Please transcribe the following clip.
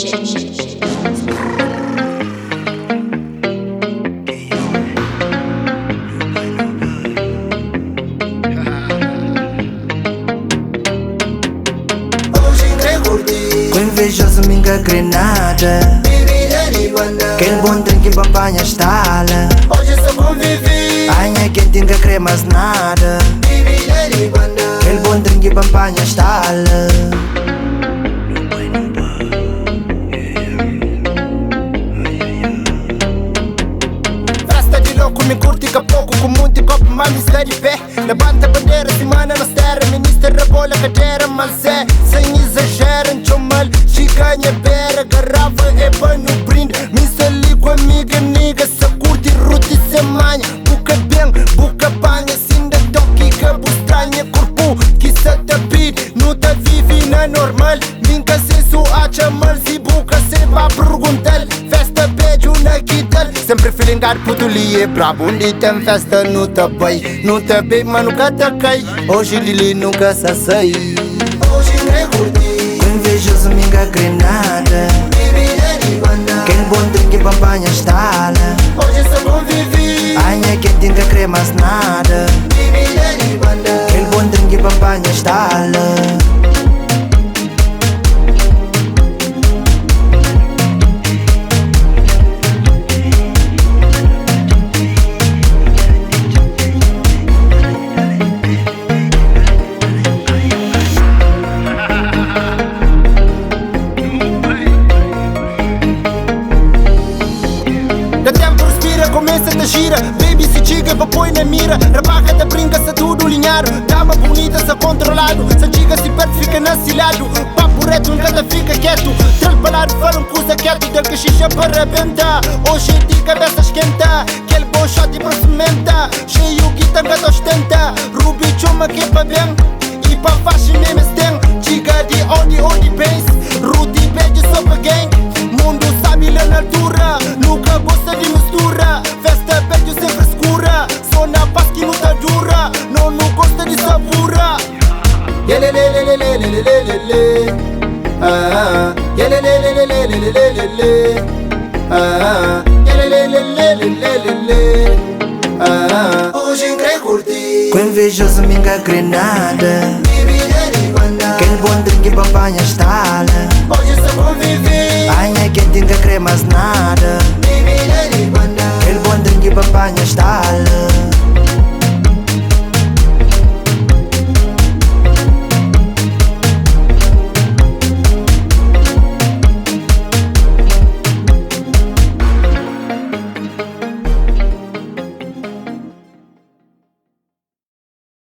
Com invejoso minha grenada, aquele bom trem que apanha estala. Hoje só convivi, Anha que tinha cremas nada, aquele bom trem que apanha estala. festa de louco, me curte com pouco, com muito copo, mami, está de pé. Levanta a bandeira, semana na terra, ministra rebola a cadeira, mas é sem exagero, chomal, chiganha, pera, garrafa, é banho, brinde. Me sali com amiga, nigga, se curte, ruti, se manha, buca bem, buca banha, sinda toque, cabo estranha, corpo, que se te pide, não te vive na normal, minha se su a chamar, se buca, se va perguntar, festa, beijo na guitarra, sempre feelingar, puto li é brabo, onde tem festa, não te bem, não te bem, mas nunca te cai, hoje Lili nunca se sai. Hoje nem curti, Com invejoso minha grenada, aquele bom trem que apanha estala. hoje só convivi, Anha que tinha cremas nada, aquele bom trem que apanha estala. da tempo respira, começa a gira, baby se chiga, põe na mira, rabaca da brinca, se tudo alinhado, dama bonita, se controlado, se chiga, se perde, fica na cilado, papo reto, nunca fica quieto, tralpalado, falam coisa quieto, da caxixa para arrebentar, hoje de cabeça esquenta, aquele bom shot e procimenta, cheio que tanga da ostenta, rubi chuma que é pra bem, e pra faixa mesmo tem, chiga de onde pense, ruti beijo só pra gang, mundo sabe lá na altura, nunca gosta de mistura, festa beijo sem frescura, só na paz que não tá dura, não gosta de savura. Yelelelelelelelelele, ah, yelelelelelelelele, ah, yelelelelelelele, ah. Hoje em curti, Com invejoso minha grenada, aquele bom trem que apanha estala. hoje só convivi, Anha que tinha cremas nada, aquele bom trem que apanha estala.